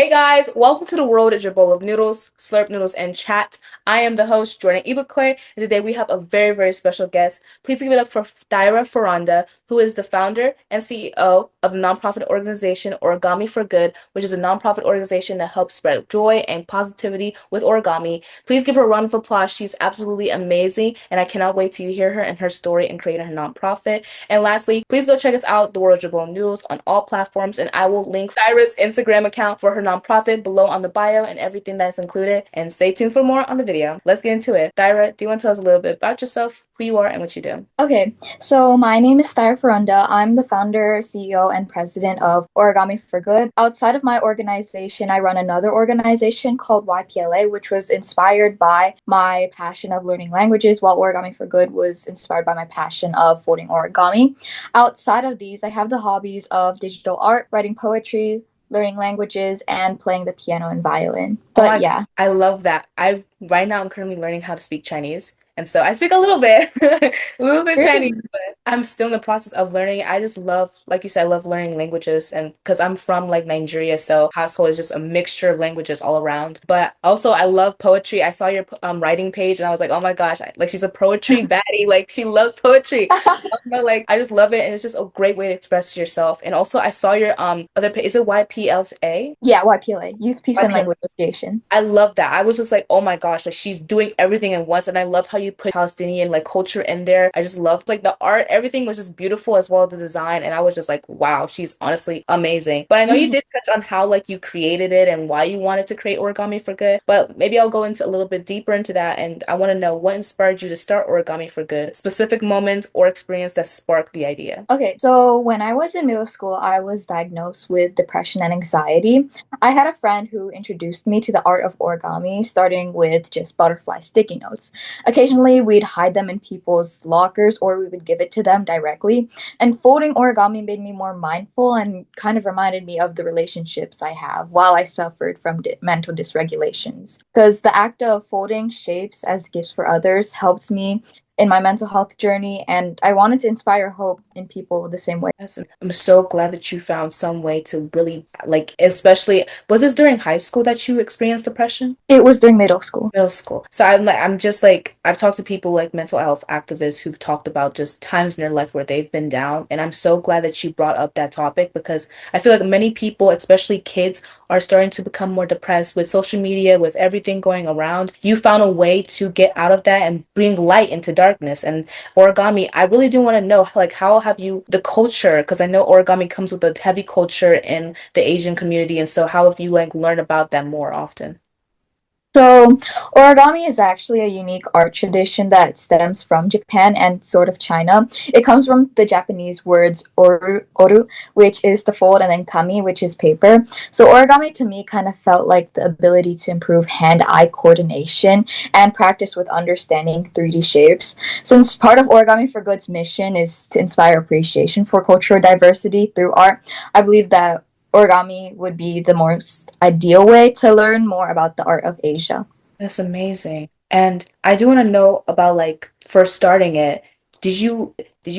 Hey guys, welcome to the world is your bowl of noodles, slurp noodles, and chat. I am the host, Jordan Ibukwe, and today we have a very special guest. Please give it up for Thyra Ferranda, who is the founder and CEO of the nonprofit organization Origami for Good, which is a nonprofit organization that helps spread joy and positivity with origami. Please give her a round of applause. She's absolutely amazing, and I cannot wait to hear her and her story in creating her nonprofit. And lastly, please go check us out, The World Bowl News, on all platforms, and I will link Thyra's Instagram account for her nonprofit below on the bio and everything that's included. And stay tuned for more on the video. Let's get into it. Thyra, do you want to tell us a little bit about yourself, who you are, and what you do? Okay, so my name is Thyra Ferranda. I'm the founder, CEO, and president of Origami for Good. Outside of my organization, I run another organization called YPLA, which was inspired by my passion of learning languages, while Origami for Good was inspired by my passion of folding origami. Outside of these, I have the hobbies of digital art, writing poetry, learning languages, and playing the piano and violin. Oh But my, yeah. I love that. I right now I'm currently learning how to speak Chinese. And so I speak a little bit, a little bit Really? Chinese, but I'm still in the process of learning. I just love, like you said, I love learning languages and because I'm from like Nigeria, so household is just a mixture of languages all around. But also I love poetry. I saw your writing page and I was like, oh my gosh, like she's a poetry baddie. Like she loves poetry. Like I just love it and it's just a great way to express yourself. And also I saw your other page, is it YPLA? Yeah, YPLA, Youth Peace and Language Association. I love that. I was just like, oh my gosh, like she's doing everything at once. And I love how you put Palestinian like culture in there. I just loved like the art, everything was just beautiful as well as the design. And I was just like, wow, she's honestly amazing. But I know you did touch on how like you created it and why you wanted to create Origami for Good. But maybe I'll go into a little bit deeper into that. And I want to know what inspired you to start Origami for Good, specific moment or experience that sparked the idea. Okay, so when I was in middle school, I was diagnosed with depression and anxiety. I had a friend who introduced me to the art of origami, starting with just butterfly sticky notes. Occasionally, we'd hide them in people's lockers or we would give it to them directly. And folding origami made me more mindful and kind of reminded me of the relationships I have while I suffered from mental dysregulations. Because the act of folding shapes as gifts for others helped me in my mental health journey, and I wanted to inspire hope in people the same way. Yes, I'm so glad that you found some way to really like, especially, was this during high school that you experienced depression? It was during middle school. Middle school. So I'm just like, I've talked to people like mental health activists who've talked about just times in their life where they've been down. And I'm so glad that you brought up that topic because I feel like many people, especially kids, are starting to become more depressed with social media, with everything going around. You found a way to get out of that and bring light into darkness. And origami, I really do want to know, like, how have you, the culture, because I know origami comes with a heavy culture in the Asian community. And so how have you like learned about that more often? So, origami is actually a unique art tradition that stems from Japan and sort of China. It comes from the Japanese words oru, which is the fold, and then kami, which is paper. So, origami to me kind of felt like the ability to improve hand eye coordination and practice with understanding 3D shapes. Since part of Origami for Good's mission is to inspire appreciation for cultural diversity through art, I believe that origami would be the most ideal way to learn more about the art of Asia. That's amazing. And I do want to know about like first starting it, did you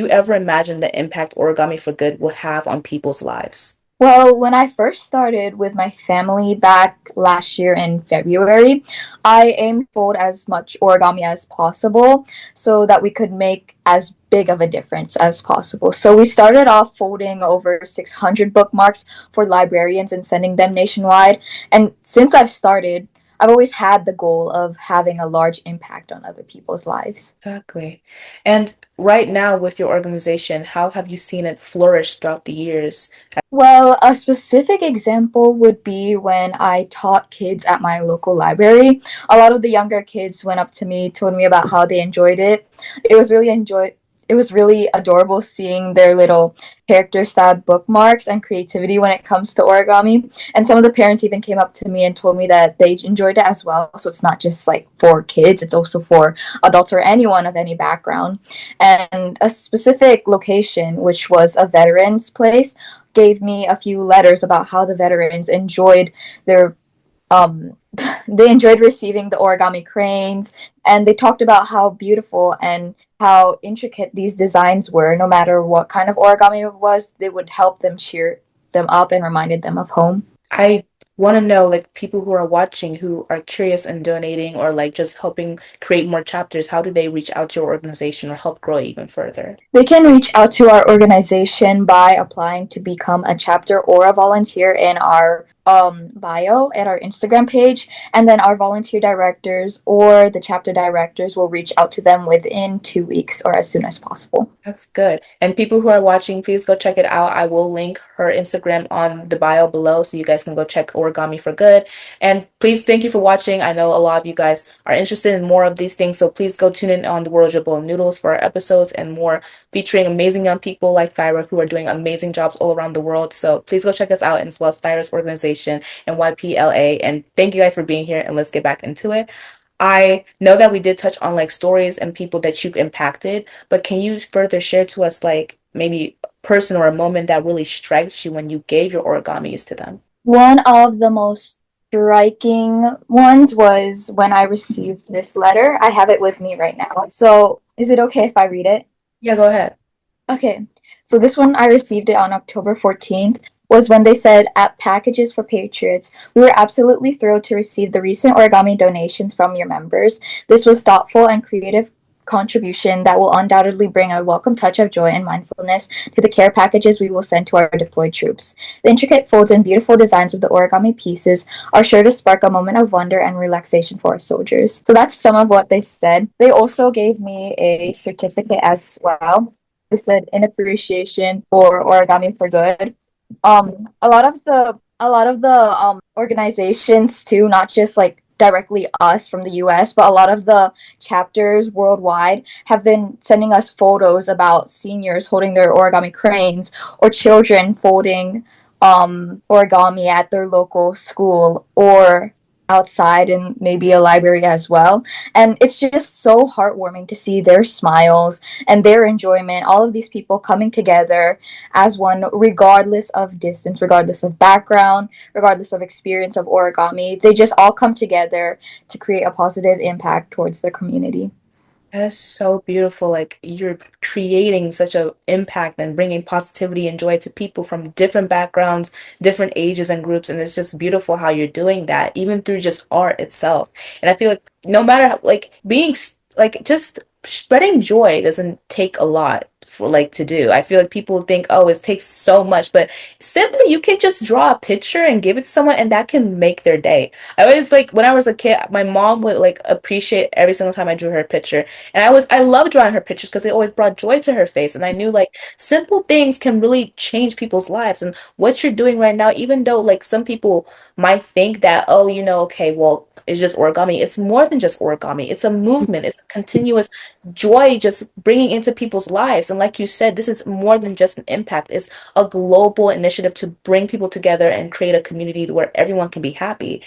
ever imagine the impact Origami for Good will have on people's lives? Well, when I first started with my family back last year in February, I aimed to fold as much origami as possible so that we could make as big of a difference as possible. So we started off folding over 600 bookmarks for librarians and sending them nationwide. And since I've started, I've always had the goal of having a large impact on other people's lives. Exactly. And right now with your organization, how have you seen it flourish throughout the years? Well, a specific example would be when I taught kids at my local library. A lot of the younger kids went up to me, told me about how they enjoyed it. It was really enjoy it was really adorable seeing their little character style bookmarks and creativity when it comes to origami. And some of the parents even came up to me and told me that they enjoyed it as well. So it's not just like for kids, it's also for adults or anyone of any background. And a specific location, which was a veterans place, gave me a few letters about how the veterans enjoyed their um they enjoyed receiving the origami cranes, and they talked about how beautiful and how intricate these designs were. No matter what kind of origami it was, they would help them cheer them up and reminded them of home. I want to know, like people who are watching who are curious and donating or like just helping create more chapters, how do they reach out to your organization or help grow it even further? They can reach out to our organization by applying to become a chapter or a volunteer in our bio at our Instagram page, and then our volunteer directors or the chapter directors will reach out to them within 2 weeks or as soon as possible. That's good. And people who are watching, please go check it out. I will link her Instagram on the bio below so you guys can go check Origami for Good. And please, thank you for watching. I know a lot of you guys are interested in more of these things, so please go tune in on the World of Bowl of Noodles for our episodes and more featuring amazing young people like Thyra who are doing amazing jobs all around the world. So please go check us out, and as well as Thyra's organization and YPLA. And thank you guys for being here, and let's get back into it. I know that we did touch on like stories and people that you've impacted, but can you further share to us like maybe a person or a moment that really strikes you when you gave your origamis to them? One of the most striking ones was when I received this letter. I have it with me right now. So, is it okay if I read it? Yeah, go ahead. Okay, so this one I received it on October 14th was when they said at Packages for Patriots, we were absolutely thrilled to receive the recent origami donations from your members. This was thoughtful and creative contribution that will undoubtedly bring a welcome touch of joy and mindfulness to the care packages we will send to our deployed troops. The intricate folds and beautiful designs of the origami pieces are sure to spark a moment of wonder and relaxation for our soldiers. So that's some of what they said. They also gave me a certificate as well. They said in appreciation for Origami for Good. A lot of the organizations too, not just like directly us from the US, but a lot of the chapters worldwide have been sending us photos about seniors holding their origami cranes or children folding origami at their local school or outside in maybe a library as well. And it's just so heartwarming to see their smiles and their enjoyment, all of these people coming together as one, regardless of distance, regardless of background, regardless of experience of origami. They just all come together to create a positive impact towards their community. That is so beautiful. Like you're creating such a impact and bringing positivity and joy to people from different backgrounds, different ages and groups. And it's just beautiful how you're doing that, even through just art itself. And I feel like no matter how, like like just spreading joy doesn't take a lot for like to do. I feel like people think, oh, it takes so much, but simply you can just draw a picture and give it to someone, and that can make their day. I always like when I was a kid, my mom would like appreciate every single time I drew her a picture. And I love drawing her pictures because they always brought joy to her face. And I knew like simple things can really change people's lives. And what you're doing right now, even though like some people might think that, oh, okay, well, it's just origami. It's more than just origami. It's a movement. It's a continuous joy just bringing into people's lives. And like you said, this is more than just an impact. It's a global initiative to bring people together and create a community where everyone can be happy.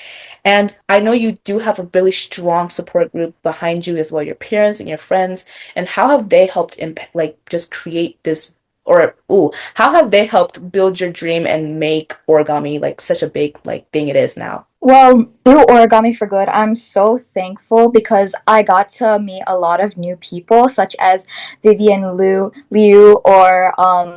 And I know you do have a really strong support group behind you as well, your parents and your friends. And how have they helped impact, like just create this, or how have they helped build your dream and make origami like such a big like thing it is now? Well, through Origami for Good, I'm so thankful because I got to meet a lot of new people, such as Vivian Liu or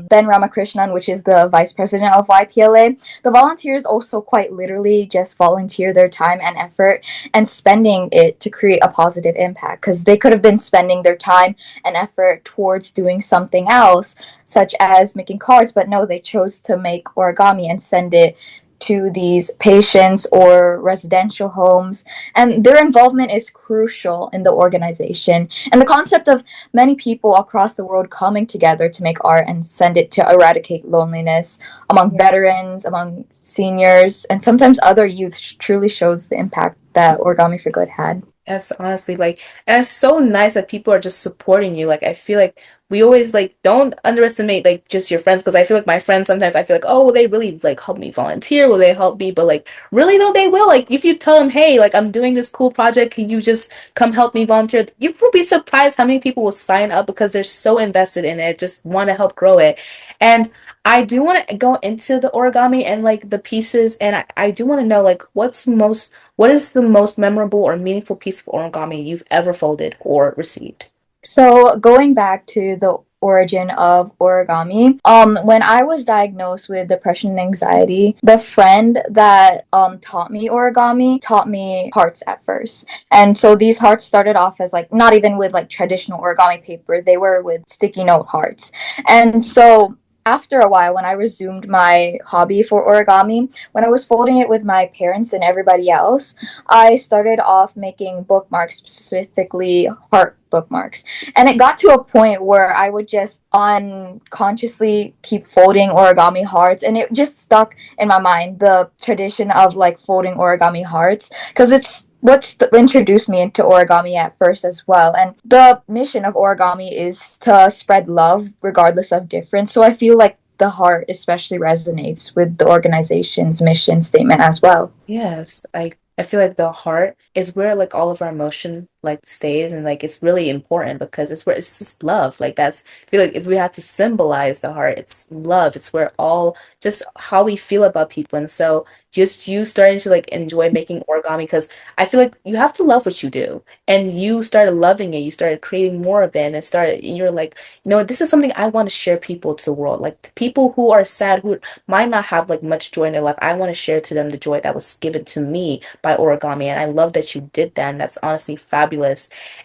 Ben Ramakrishnan, which is the vice president of YPLA. The volunteers also quite literally just volunteer their time and effort and spending it to create a positive impact because they could have been spending their time and effort towards doing something else, such as making cards, but no, they chose to make origami and send it to these patients or residential homes, and their involvement is crucial in the organization. And the concept of many people across the world coming together to make art and send it to eradicate loneliness among veterans, among seniors, and sometimes other youth truly shows the impact that Origami for Good had. That's honestly like, and it's so nice that people are just supporting you. Like, I feel like we always like don't underestimate like just your friends because I feel like my friends sometimes I feel like, oh, will they really like help me volunteer? Will they help me? But like, really though, they will. Like, if you tell them, hey, like I'm doing this cool project, can you just come help me volunteer? You will be surprised how many people will sign up because they're so invested in it, just want to help grow it. And I do want to go into the origami and like the pieces, and I do want to know like what is the most memorable or meaningful piece of origami you've ever folded or received? So going back to the origin of origami. When I was diagnosed with depression and anxiety, the friend that taught me origami taught me hearts at first. And so these hearts started off as like not even with like traditional origami paper, they were with sticky note hearts. And so after a while, when I resumed my hobby for origami, when I was folding it with my parents and everybody else, I started off making bookmarks, specifically heart bookmarks. And it got to a point where I would just unconsciously keep folding origami hearts, and it just stuck in my mind, the tradition of like folding origami hearts, because it's what's introduced me into origami at first as well. And the mission of origami is to spread love regardless of difference. So I feel like the heart especially resonates with the organization's mission statement as well. Yes, I feel like the heart is where like all of our emotion like stays, and like it's really important because it's where it's just love. Like that's I feel like if we have to symbolize the heart, it's love. It's where all just how we feel about people. And so just you starting to like enjoy making origami because I feel like you have to love what you do. And you started loving it, you started creating more of it, and it started and you're like, this is something I want to share people to the world. Like the people who are sad, who might not have like much joy in their life. I want to share to them the joy that was given to me by origami. And I love that you did that. And that's honestly fabulous.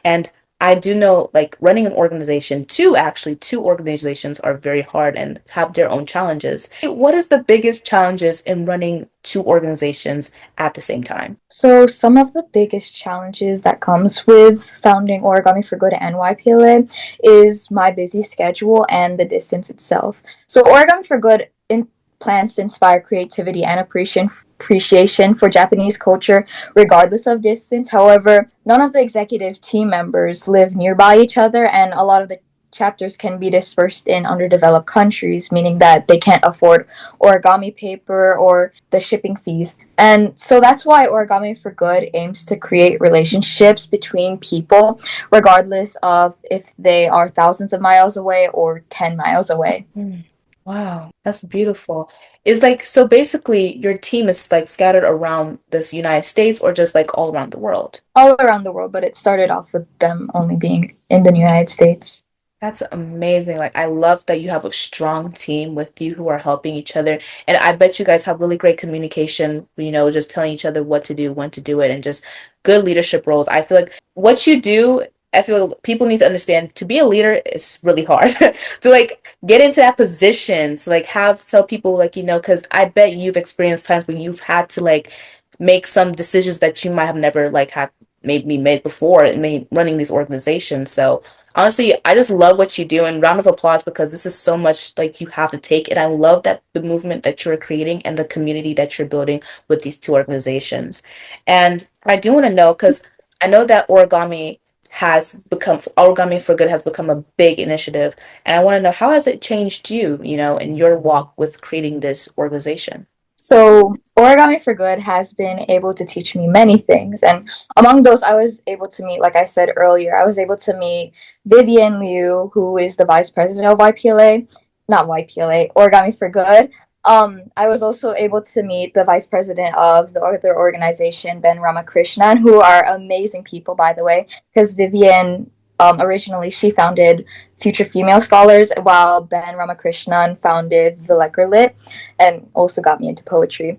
And I do know like running an organization, two organizations are very hard and have their own challenges. What is the biggest challenges in running two organizations at the same time? So some of the biggest challenges that comes with founding Origami for Good and YPLA is my busy schedule and the distance itself. So Origami for Good plans to inspire creativity and appreciation for Japanese culture regardless of distance. However, none of the executive team members live nearby each other, and a lot of the chapters can be dispersed in underdeveloped countries, meaning that they can't afford origami paper or the shipping fees. And so that's why Origami for Good aims to create relationships between people, regardless of if they are thousands of miles away or 10 miles away. Mm. Wow, that's beautiful. Is like so basically your team is like scattered around this United States or just like all around the world? All around the world, but it started off with them only being in the United States. That's amazing. Like, I love that you have a strong team with you who are helping each other. And I bet you guys have really great communication, just telling each other what to do, when to do it, and just good leadership roles. I feel like what you do, I feel like people need to understand to be a leader is really hard. To like get into that position, to like have tell people like, because I bet you've experienced times when you've had to like make some decisions that you might have never like had maybe made before and made running these organizations. So honestly, I just love what you do, and round of applause because this is so much like you have to take. And I love that the movement that you're creating and the community that you're building with these two organizations. And I do want to know because I know that Origami for Good has become a big initiative. And I want to know how has it changed you, in your walk with creating this organization? So, Origami for Good has been able to teach me many things. And among those, I was able to meet, like I said earlier, I was able to meet Vivian Liu, who is the vice president of YPLA, not YPLA, Origami for Good. I was also able to meet the vice president of the other organization, Ben Ramakrishnan, who are amazing people, by the way, because Vivian, originally, she founded Future Female Scholars, while Ben Ramakrishnan founded Villecker Lit and also got me into poetry.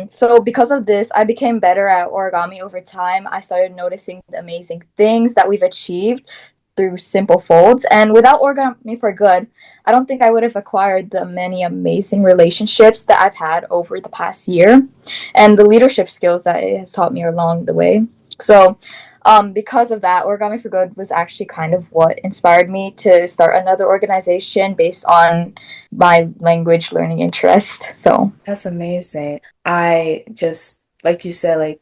So because of this, I became better at origami over time. I started noticing the amazing things that we've achieved through simple folds. And without Origami for Good, I don't think I would have acquired the many amazing relationships that I've had over the past year and the leadership skills that it has taught me along the way. So because of that, Origami for Good was actually kind of what inspired me to start another organization based on my language learning interest. So, That's amazing. I just, like you said, like,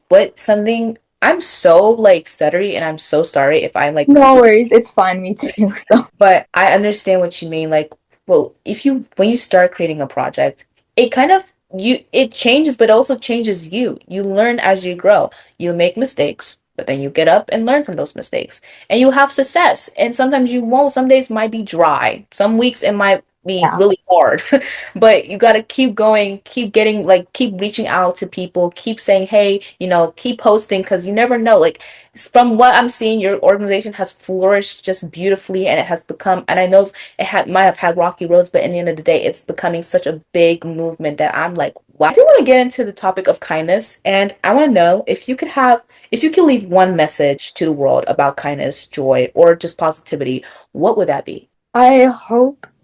what something, I'm so like stuttery and I'm so sorry if I'm like, no worries, it's fine, me too. So, but I understand what you mean. Like, well, when you start creating a project, it kind of, it changes, but also changes you. You learn as you grow. You make mistakes, but then you get up and learn from those mistakes. And you have success. And sometimes you won't. Some days might be dry. Some weeks it might be Yeah. really hard. But you got to keep going, keep getting like keep reaching out to people, keep saying, "Hey, keep posting because you never know." Like from what I'm seeing, your organization has flourished just beautifully and it has become, and I know it had might have had rocky roads, but in the end of the day, it's becoming such a big movement that I'm like, wow. I do want to get into the topic of kindness, and I want to know if you could leave one message to the world about kindness, joy, or just positivity, what would that be? I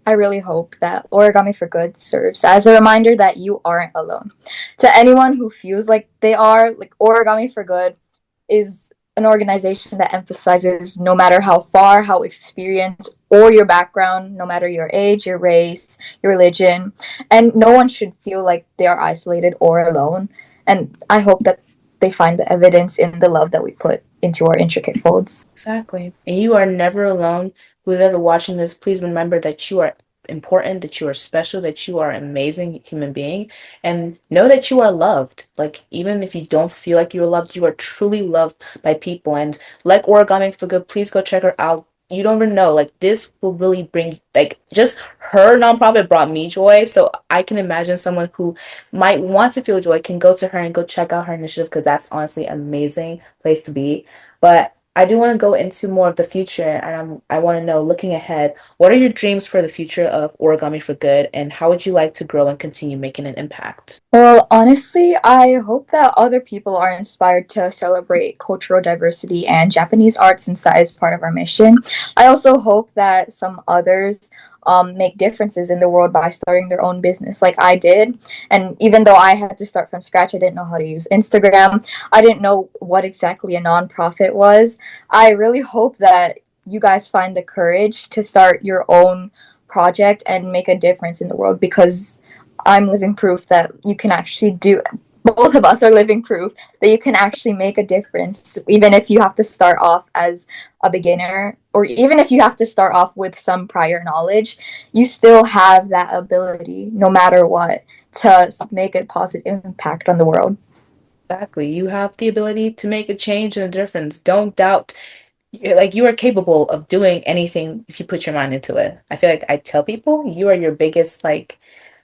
really hope that Origami for Good serves as a reminder that you aren't alone. To anyone who feels like they are, like Origami for Good is an organization that emphasizes no matter how far, how experienced, or your background, no matter your age, your race, your religion, and no one should feel like they are isolated or alone. And I hope that they find the evidence in the love that we put into our intricate folds. Exactly. And you are never alone. Who's ever watching this, please remember that you are important, that you are special, that you are an amazing human being, and know that you are loved. Like, even if you don't feel like you're loved, you are truly loved by people. And like Origami for Good, please go check her out. You don't even know, like, this will really bring, like, just her nonprofit brought me joy. So I can imagine someone who might want to feel joy can go to her and go check out her initiative because that's honestly an amazing place to be. But I do want to go into more of the future, and I want to know, looking ahead, what are your dreams for the future of Origami for Good, and how would you like to grow and continue making an impact? Well, honestly, I hope that other people are inspired to celebrate cultural diversity and Japanese art since that is part of our mission. I also hope that some others make differences in the world by starting their own business like I did. And even though I had to start from scratch, I didn't know how to use Instagram, I didn't know what exactly a nonprofit was. I really hope that you guys find the courage to start your own project and make a difference in the world because I'm living proof that you can actually do. Both of us are living proof that you can actually make a difference, even if you have to start off as a beginner, or even if you have to start off with some prior knowledge. You still have that ability, no matter what, to make a positive impact on the world. Exactly. You have the ability to make a change and a difference. Don't doubt, like, you are capable of doing anything if you put your mind into it. I feel like I tell people you are your biggest, like,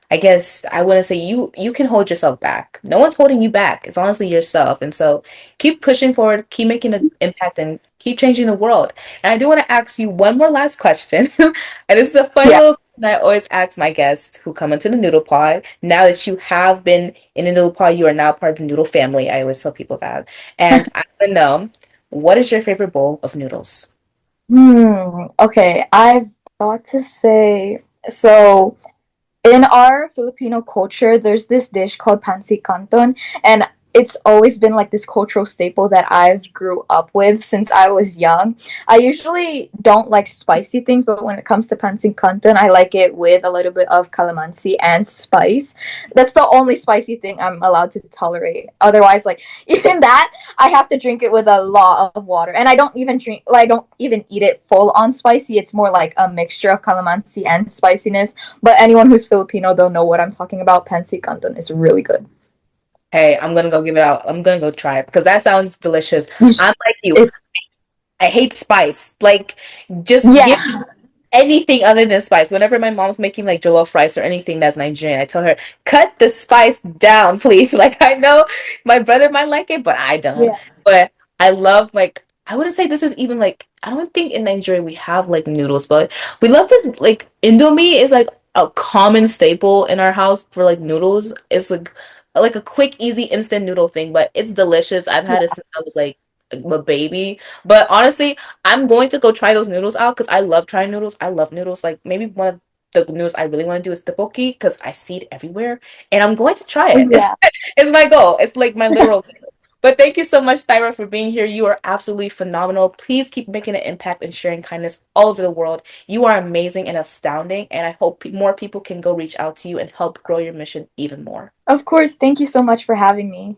I guess I wouldn't say you can hold yourself back. No one's holding you back. It's honestly yourself. And so keep pushing forward, keep making an impact and keep changing the world. And I do want to ask you one more last question. And this is a funny Yeah. little question I always ask my guests who come into the noodle pod. Now that you have been in the noodle pod, you are now part of the noodle family. I always tell people that. And I want to know, what is your favorite bowl of noodles? Okay. I've got to say, so in our Filipino culture, there's this dish called pansit canton, and it's always been like this cultural staple that I've grew up with since I was young. I usually don't like spicy things, but when it comes to pansit canton, I like it with a little bit of calamansi and spice. That's the only spicy thing I'm allowed to tolerate. Otherwise, like even that, I have to drink it with a lot of water, and I don't even drink. Like, I don't even eat it full on spicy. It's more like a mixture of calamansi and spiciness, but anyone who's Filipino, they'll know what I'm talking about. Pansy Canton is really good. Hey, I'm gonna go give it out. I'm gonna go try it because that sounds delicious. I'm like you. It, I hate spice. Like, just give yeah. anything other than spice. Whenever my mom's making like jollof rice or anything that's Nigerian, I tell her, cut the spice down, please. Like, I know my brother might like it, but I don't. Yeah. But I love, like, I wouldn't say this is even like, I don't think in Nigeria we have like noodles, but we love this. Like, Indomie is like a common staple in our house for like noodles. It's like a quick, easy, instant noodle thing, but it's delicious. I've had it since I was like a baby. But honestly, I'm going to go try those noodles out because I love trying noodles. I love noodles. Like, maybe one of the noodles I really want to do is tteokbokki because I see it everywhere, and I'm going to try Oh, it. It's yeah. it's my goal. It's like my literal goal. But thank you so much, Thyra, for being here. You are absolutely phenomenal. Please keep making an impact and sharing kindness all over the world. You are amazing and astounding, and I hope more people can go reach out to you and help grow your mission even more. Of course. Thank you so much for having me.